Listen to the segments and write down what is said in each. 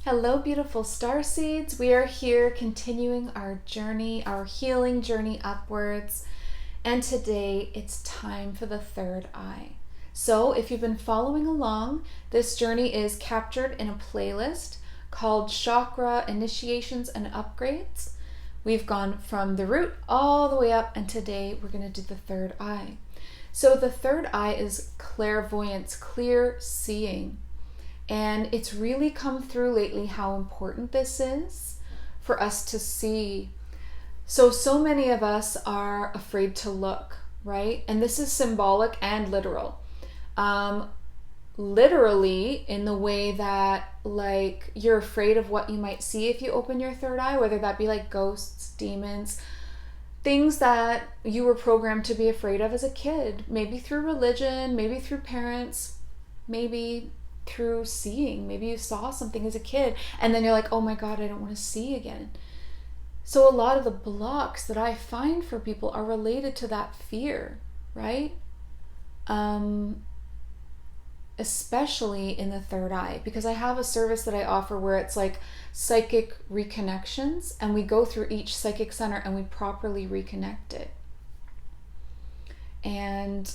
Hello, beautiful star seeds. We are here continuing our journey, our healing journey upwards. And today it's time for the third eye. So if you've been following along, this journey is captured in a playlist called Chakra Initiations and Upgrades. We've gone from the root all the way up, and today we're going to do the third eye. So the third eye is clairvoyance, clear seeing. And it's really come through lately how important this is for us to see. So many of us are afraid to look, right? And this is symbolic and literal. Literally in the way that like you're afraid of what you might see if you open your third eye, whether that be like ghosts, demons, things that you were programmed to be afraid of as a kid, maybe through religion, maybe through parents, maybe through seeing. Maybe you saw something as a kid and then you're like, oh my God, I don't want to see again. So a lot of the blocks that I find for people are related to that fear, right? Especially in the third eye, because I have a service that I offer where it's like psychic reconnections, and we go through each psychic center and we properly reconnect it. And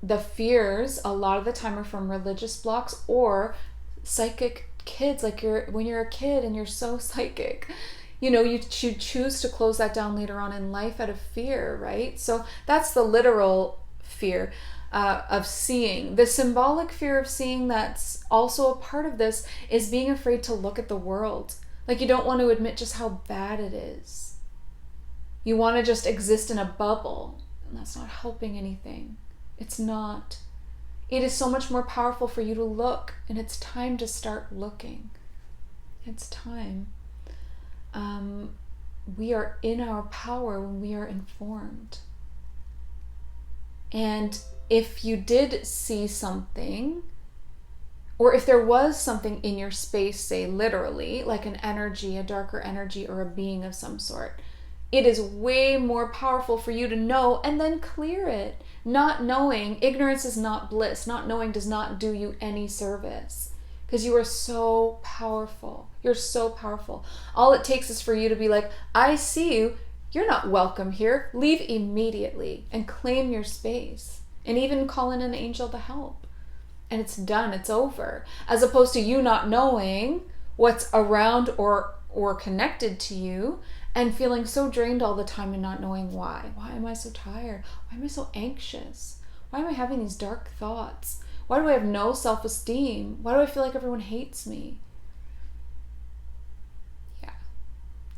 the fears a lot of the time are from religious blocks or psychic kids. Like when you're a kid and you're so psychic, you choose to close that down later on in life out of fear, right? So that's the literal fear of seeing. The symbolic fear of seeing that's also a part of this is being afraid to look at the world. Like you don't want to admit just how bad it is. You want to just exist in a bubble, and that's not helping anything. It's not. It is so much more powerful for you to look, and it's time to start looking. It's time. We are in our power when we are informed. And if you did see something, or if there was something in your space, say literally, like an energy, a darker energy, or a being of some sort, it is way more powerful for you to know and then clear it. Not knowing, ignorance is not bliss. Not knowing does not do you any service, because you are so powerful. You're so powerful. All it takes is for you to be like, I see you. You're not welcome here. Leave immediately and claim your space, and even call in an angel to help. And it's done. It's over. As opposed to you not knowing what's around or connected to you, and feeling so drained all the time and not knowing why. Why am I so tired? Why am I so anxious? Why am I having these dark thoughts? Why do I have no self-esteem? Why do I feel like everyone hates me? Yeah,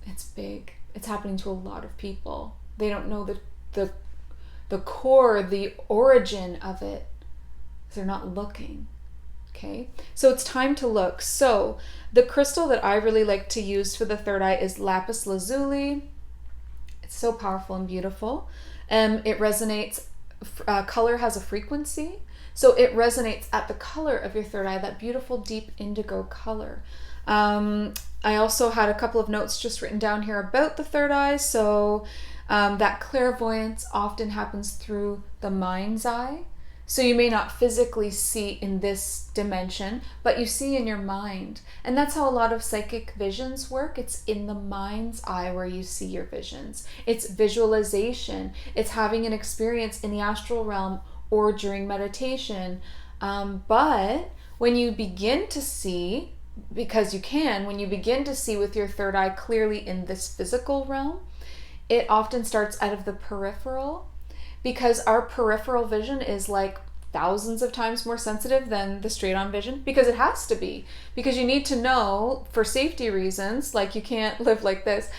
it's big. It's happening to a lot of people. They don't know the core, the origin of it. They're not looking. Okay, so it's time to look. So the crystal that I really like to use for the third eye is lapis lazuli. It's so powerful and beautiful. It resonates, color has a frequency. So it resonates at the color of your third eye, that beautiful deep indigo color. I also had a couple of notes just written down here about the third eye. So that clairvoyance often happens through the mind's eye. So you may not physically see in this dimension, but you see in your mind. And that's how a lot of psychic visions work. It's in the mind's eye where you see your visions. It's visualization. It's having an experience in the astral realm or during meditation. But when you begin to see, because you can, when you begin to see with your third eye clearly in this physical realm, it often starts out of the peripheral, because our peripheral vision is like thousands of times more sensitive than the straight on vision, because it has to be, because you need to know for safety reasons, like you can't live like this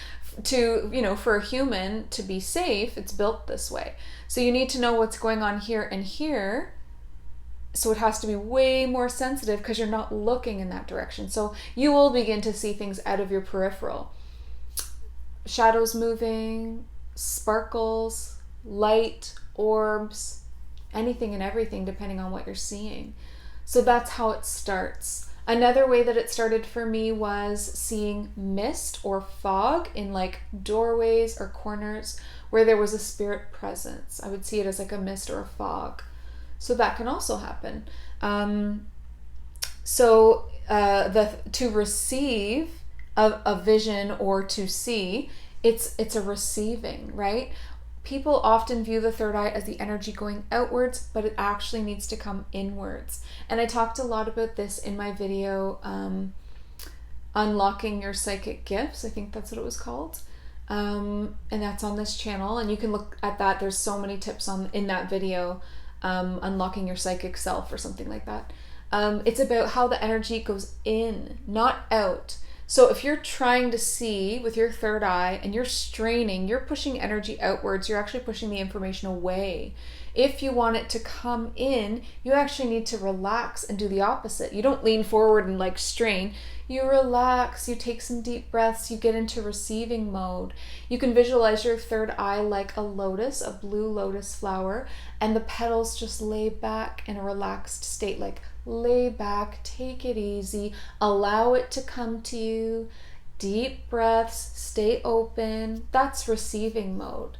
for a human to be safe. It's built this way. So you need to know what's going on here and here. So it has to be way more sensitive because you're not looking in that direction. So you will begin to see things out of your peripheral. Shadows moving, sparkles, light, orbs, anything and everything depending on what you're seeing. So that's how it starts. Another way that it started for me was seeing mist or fog in like doorways or corners where there was a spirit presence. I would see it as like a mist or a fog. So that can also happen. So to receive a vision or to see, it's a receiving, right? People often view the third eye as the energy going outwards, but it actually needs to come inwards. And I talked a lot about this in my video, Unlocking Your Psychic Gifts. I think that's what it was called. And that's on this channel. And you can look at that. There's so many tips in that video, Unlocking Your Psychic Self or something like that. It's about how the energy goes in, not out. So if you're trying to see with your third eye and you're straining, you're pushing energy outwards, you're actually pushing the information away. If you want it to come in, you actually need to relax and do the opposite. You don't lean forward and like strain. You relax, you take some deep breaths, you get into receiving mode. You can visualize your third eye like a lotus, a blue lotus flower, and the petals just lay back in a relaxed state, like lay back, take it easy, allow it to come to you. Deep breaths, stay open. That's receiving mode.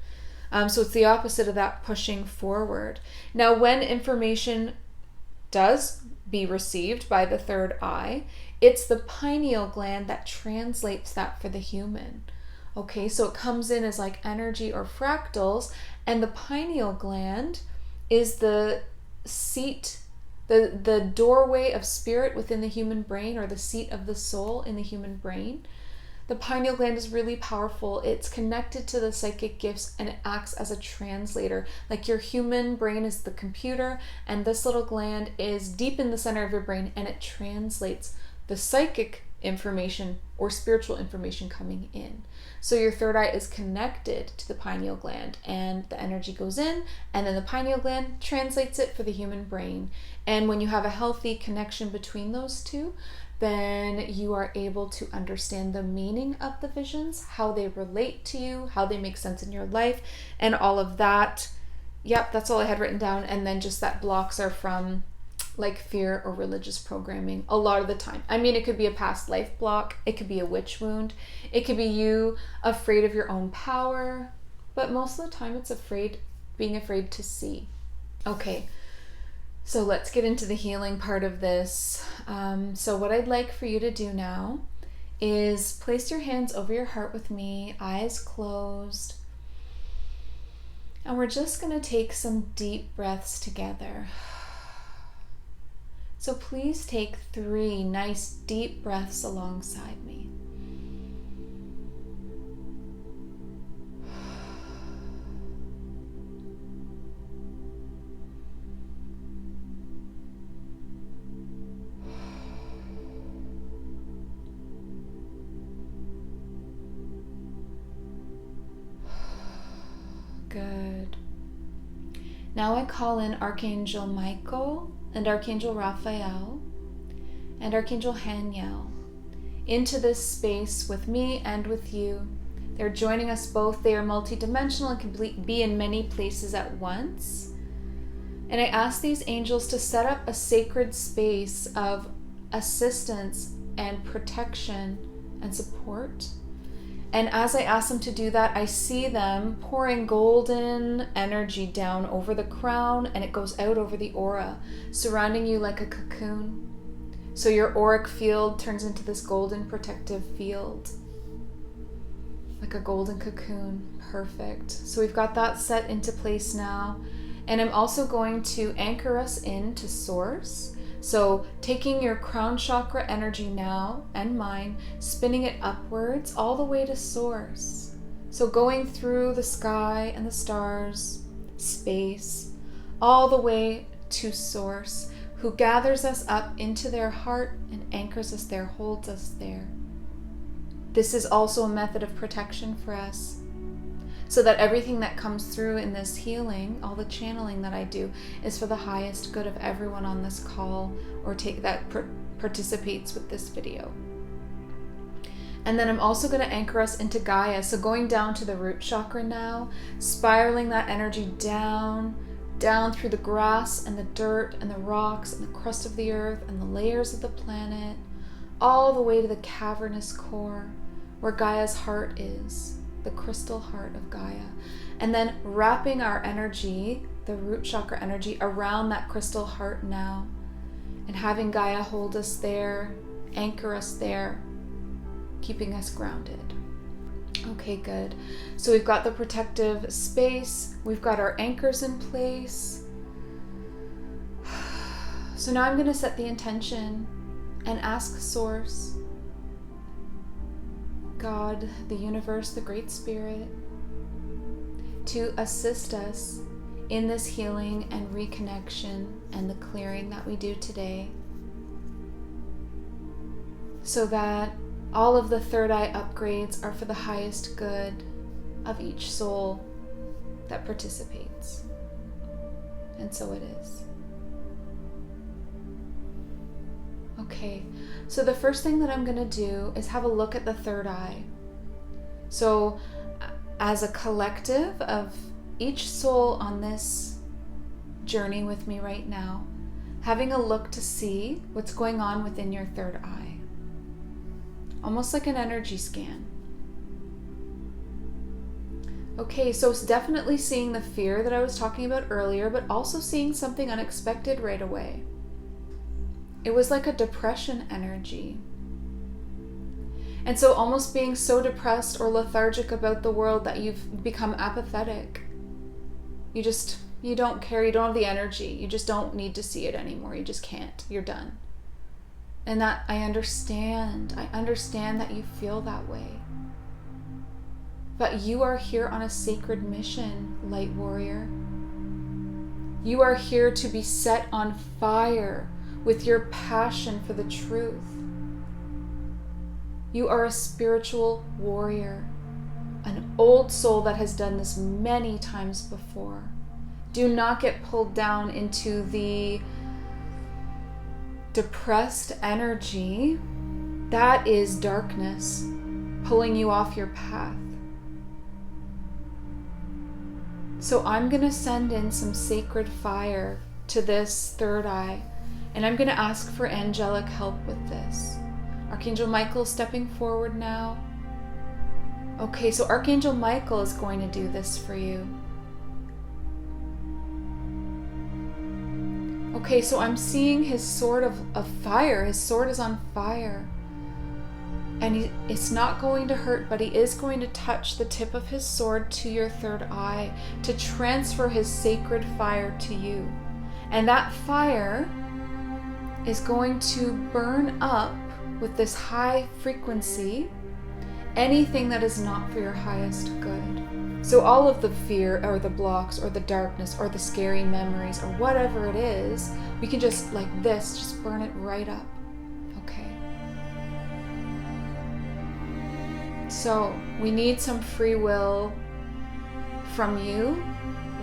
So it's the opposite of that pushing forward. Now, when information does be received by the third eye, it's the pineal gland that translates that for the human. Okay, so it comes in as like energy or fractals, and the pineal gland is the seat, the doorway of spirit within the human brain, or the seat of the soul in the human brain. The pineal gland is really powerful. It's connected to the psychic gifts and it acts as a translator. Like your human brain is the computer, and this little gland is deep in the center of your brain, and it translates the psychic information or spiritual information coming in. So your third eye is connected to the pineal gland, and the energy goes in, and then the pineal gland translates it for the human brain. And when you have a healthy connection between those two, then you are able to understand the meaning of the visions, how they relate to you, how they make sense in your life, and all of that. Yep, that's all I had written down. And then just that blocks are from like fear or religious programming a lot of the time. I mean, it could be a past life block, it could be a witch wound, it could be you afraid of your own power, but most of the time it's being afraid to see. Okay. So let's get into the healing part of this. So what I'd like for you to do now is place your hands over your heart with me, eyes closed. And we're just going to take some deep breaths together. So please take 3 nice deep breaths alongside me. Good. Now I call in Archangel Michael and Archangel Raphael and Archangel Haniel into this space with me and with you. They're joining us both. They are multidimensional and can be in many places at once. And I ask these angels to set up a sacred space of assistance and protection and support. And as I ask them to do that, I see them pouring golden energy down over the crown, and it goes out over the aura, surrounding you like a cocoon. So your auric field turns into this golden protective field, like a golden cocoon. Perfect. So we've got that set into place now. And I'm also going to anchor us into Source. So taking your crown chakra energy now and mine, spinning it upwards all the way to Source. So going through the sky and the stars, space, all the way to Source, who gathers us up into their heart and anchors us there, holds us there. This is also a method of protection for us, so that everything that comes through in this healing, all the channeling that I do, is for the highest good of everyone on this call or participates with this video. And then I'm also going to anchor us into Gaia. So going down to the root chakra now, spiraling that energy down through the grass and the dirt and the rocks and the crust of the earth and the layers of the planet, all the way to the cavernous core where Gaia's heart is. The crystal heart of Gaia, and then wrapping our energy, the root chakra energy, around that crystal heart now, and having Gaia hold us there, anchor us there, keeping us grounded. Okay, good. So we've got the protective space, we've got our anchors in place. So now I'm going to set the intention and ask Source, God, the universe, the Great Spirit, to assist us in this healing and reconnection and the clearing that we do today, so that all of the third eye upgrades are for the highest good of each soul that participates. And so it is. Okay, so the first thing that I'm going to do is have a look at the third eye. So as a collective of each soul on this journey with me right now, having a look to see what's going on within your third eye. Almost like an energy scan. Okay, so it's definitely seeing the fear that I was talking about earlier, but also seeing something unexpected right away. It was like a depression energy. And so almost being so depressed or lethargic about the world that you've become apathetic. You don't care, you don't have the energy, you just don't need to see it anymore, you just can't, you're done. And that I understand that you feel that way. But you are here on a sacred mission, light warrior. You are here to be set on fire with your passion for the truth. You are a spiritual warrior, an old soul that has done this many times before. Do not get pulled down into the depressed energy. That is darkness pulling you off your path. So I'm going to send in some sacred fire to this third eye, and I'm going to ask for angelic help with this. Archangel Michael stepping forward now. Okay, so Archangel Michael is going to do this for you. Okay, so I'm seeing his sword of fire. His sword is on fire. And it's not going to hurt, but he is going to touch the tip of his sword to your third eye to transfer his sacred fire to you. And that fire is going to burn up with this high frequency anything that is not for your highest good. So all of the fear or the blocks or the darkness or the scary memories or whatever it is, we can just like this, just burn it right up. Okay. So we need some free will from you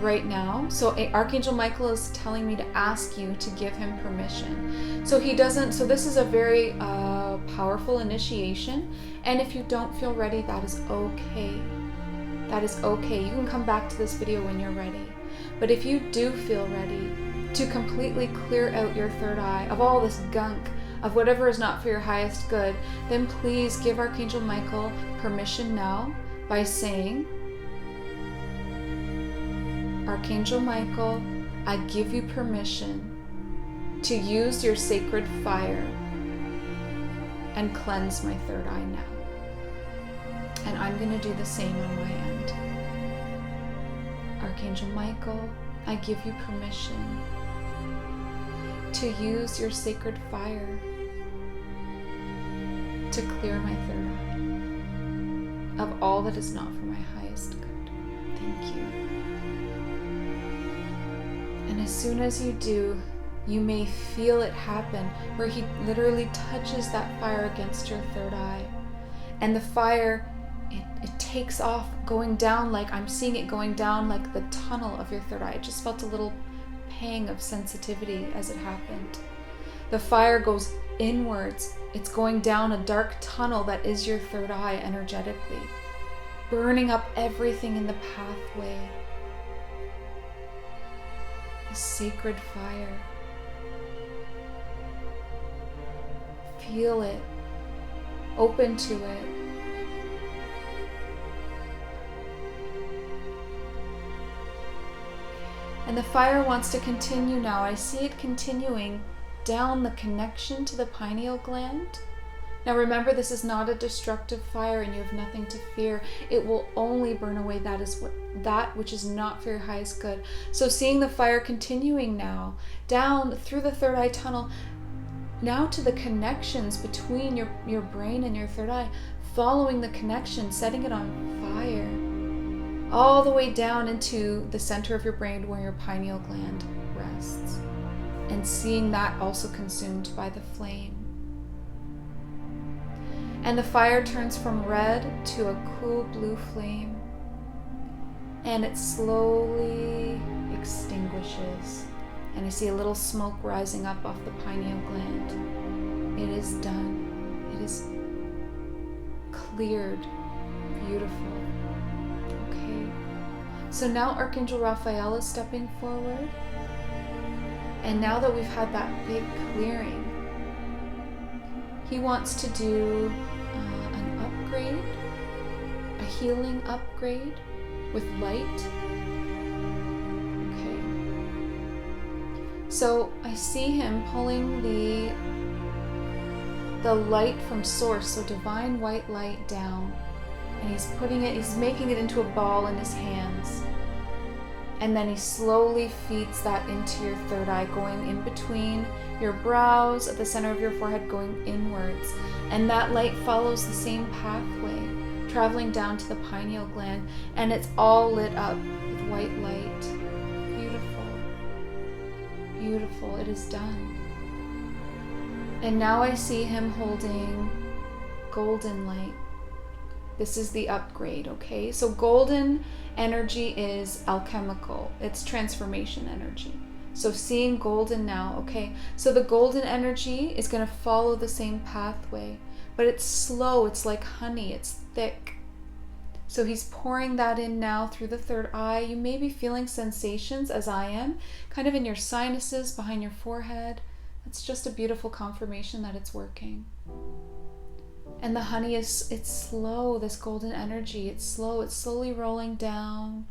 right now. So Archangel Michael is telling me to ask you to give him permission. So this is a very powerful initiation. And if you don't feel ready, that is okay. That is okay. You can come back to this video when you're ready. But if you do feel ready to completely clear out your third eye of all this gunk, of whatever is not for your highest good, then please give Archangel Michael permission now by saying, Archangel Michael, I give you permission to use your sacred fire and cleanse my third eye now. And I'm going to do the same on my end. Archangel Michael, I give you permission to use your sacred fire to clear my third eye of all that is not for my highest good. Thank you. And as soon as you do, you may feel it happen where he literally touches that fire against your third eye. And the fire, it takes off, going down like, I'm seeing it going down like the tunnel of your third eye. I just felt a little pang of sensitivity as it happened. The fire goes inwards. It's going down a dark tunnel that is your third eye energetically, burning up everything in the pathway. A sacred fire. Feel it. Open to it. And the fire wants to continue now. I see it continuing down the connection to the pineal gland. Now remember, this is not a destructive fire and you have nothing to fear. It will only burn away that which is not for your highest good. So seeing the fire continuing now, down through the third eye tunnel, now to the connections between your brain and your third eye, following the connection, setting it on fire, all the way down into the center of your brain where your pineal gland rests. And seeing that also consumed by the flame. And the fire turns from red to a cool blue flame. And it slowly extinguishes. And I see a little smoke rising up off the pineal gland. It is done. It is cleared. Beautiful. Okay. So now Archangel Raphael is stepping forward. And now that we've had that big clearing, he wants to do an upgrade, a healing upgrade with light. Okay. So I see him pulling the light from source, so divine white light down, and he's making it into a ball in his hands. And then he slowly feeds that into your third eye, going in between your brows, at the center of your forehead, going inwards. And that light follows the same pathway, traveling down to the pineal gland, and it's all lit up with white light. Beautiful. Beautiful. It is done. And now I see him holding golden light. This is the upgrade, okay? So golden energy is alchemical. It's transformation energy. So seeing golden now, okay? So the golden energy is going to follow the same pathway, but it's slow. It's like honey. It's thick. So he's pouring that in now through the third eye. You may be feeling sensations, as I am, kind of in your sinuses, behind your forehead. It's just a beautiful confirmation that it's working. And the honey it's slow, this golden energy, it's slow, it's slowly rolling down.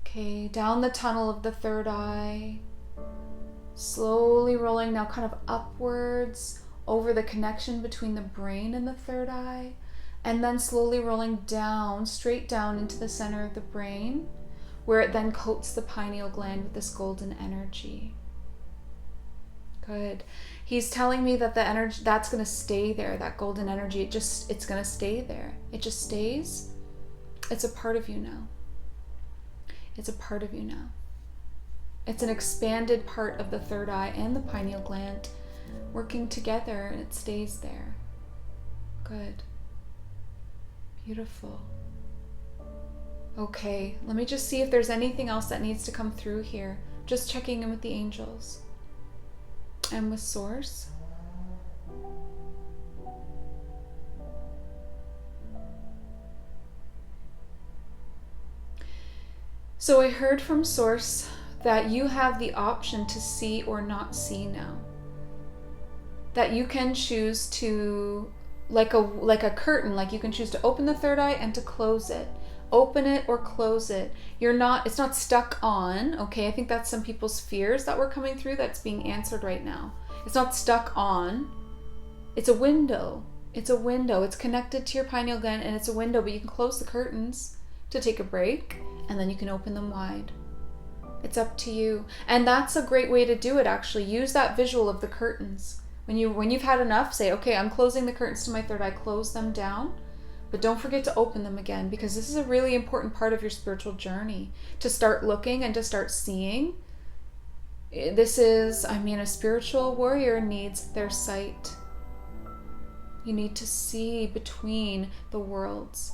Okay, down the tunnel of the third eye. Slowly rolling now kind of upwards over the connection between the brain and the third eye. And then slowly rolling down, straight down into the center of the brain, where it then coats the pineal gland with this golden energy. Good. He's telling me that the energy, that's going to stay there, that golden energy, it's going to stay there. It just stays. It's a part of you now. It's a part of you now. It's an expanded part of the third eye and the pineal gland working together, and it stays there. Good. Beautiful. Okay, let me just see if there's anything else that needs to come through here. Just checking in with the angels. And with Source. So I heard from Source that you have the option to see or not see now. That you can choose to, like a curtain, like you can choose to open the third eye and to close it. Open it or close it. It's not stuck on, okay? I think that's some people's fears that were coming through that's being answered right now. It's not stuck on. It's a window. It's a window. It's connected to your pineal gland and it's a window, but you can close the curtains to take a break and then you can open them wide. It's up to you. And that's a great way to do it, actually. Use that visual of the curtains. When you've had enough, say, okay, I'm closing the curtains to my third eye, close them down. But don't forget to open them again, because this is a really important part of your spiritual journey, to start looking and to start seeing. This is, a spiritual warrior needs their sight. You need to see between the worlds.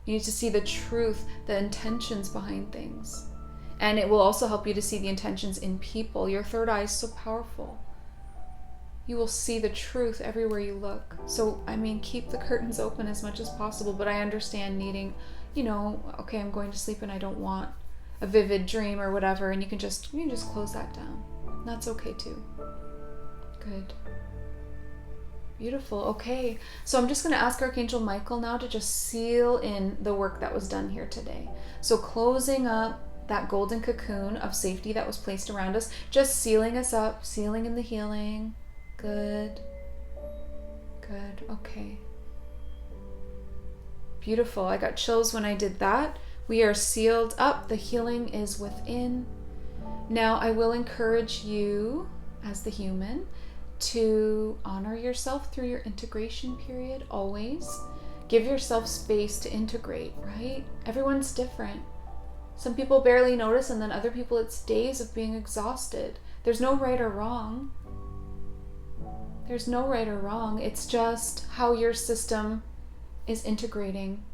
You need to see the truth, the intentions behind things. And it will also help you to see the intentions in people. Your third eye is so powerful. You will see the truth everywhere you look. So, keep the curtains open as much as possible, but I understand needing, okay, I'm going to sleep and I don't want a vivid dream or whatever, and you can just close that down. That's okay too. Good. Beautiful. Okay. So I'm just going to ask Archangel Michael now to just seal in the work that was done here today. So closing up that golden cocoon of safety that was placed around us, just sealing us up, sealing in the healing. Good. Good. Okay. Beautiful. I got chills when I did that. We are sealed up. The healing is within. Now I will encourage you as the human to honor yourself through your integration period always. Give yourself space to integrate, right? Everyone's different. Some people barely notice, and then other people it's days of being exhausted. There's no right or wrong. There's no right or wrong. It's just how your system is integrating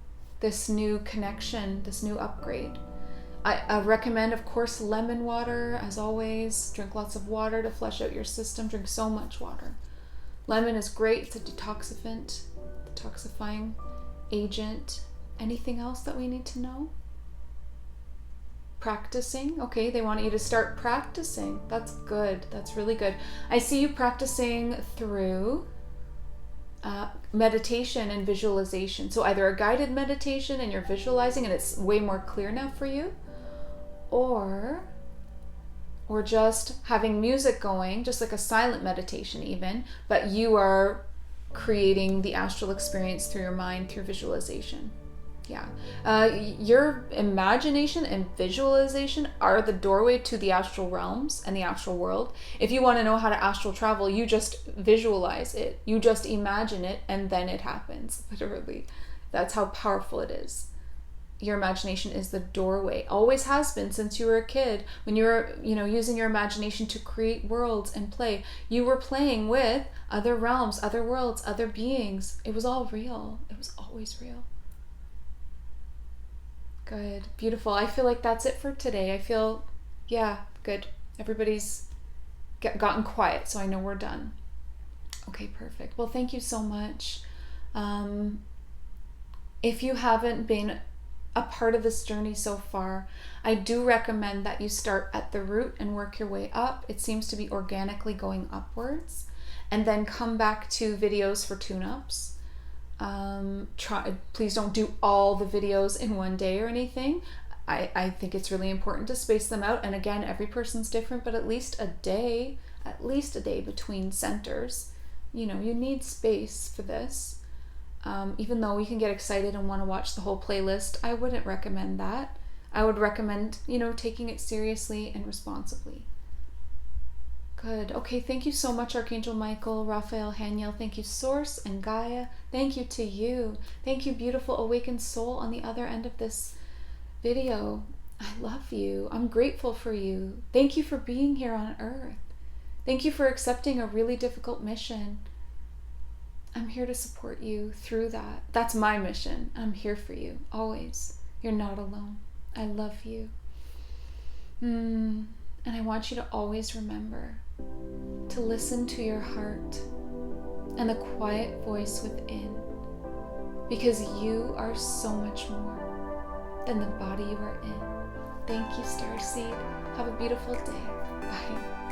this new connection, this new upgrade. I recommend, of course, lemon water, as always. Drink lots of water to flush out your system. Drink so much water. Lemon is great. It's a detoxifying agent. Anything else that we need to know? Practicing. Okay, they want you to start practicing. That's good. That's really good. I see you practicing through meditation and visualization. So either a guided meditation and you're visualizing and it's way more clear now for you, or just having music going, just like a silent meditation even, but you are creating the astral experience through your mind, through visualization. Yeah. Your imagination and visualization are the doorway to the astral realms and the astral world. If you want to know how to astral travel, you just visualize it. You just imagine it, and then it happens. Literally. That's how powerful it is. Your imagination is the doorway. Always has been since you were a kid. When you were, using your imagination to create worlds and play, you were playing with other realms, other worlds, other beings. It was all real. It was always real. Good. Beautiful. I feel like that's it for today. I feel, good. Everybody's gotten quiet, so I know we're done. Okay, perfect. Well, thank you so much. If you haven't been a part of this journey so far, I do recommend that you start at the root and work your way up. It seems to be organically going upwards, and then come back to videos for tune-ups. Please don't do all the videos in one day or anything. I think it's really important to space them out, and again, every person's different, but at least a day between centers. You need space for this. Even though we can get excited and want to watch the whole playlist, I wouldn't recommend that. I would recommend, taking it seriously and responsibly. Good. Okay, thank you so much, Archangel Michael, Raphael, Haniel. Thank you, Source and Gaia. Thank you to you. Thank you, beautiful awakened soul on the other end of this video. I love you. I'm grateful for you. Thank you for being here on Earth. Thank you for accepting a really difficult mission. I'm here to support you through that. That's my mission. I'm here for you, always. You're not alone. I love you. And I want you to always remember to listen to your heart and the quiet voice within, because you are so much more than the body you are in. Thank you, Starseed. Have a beautiful day. Bye.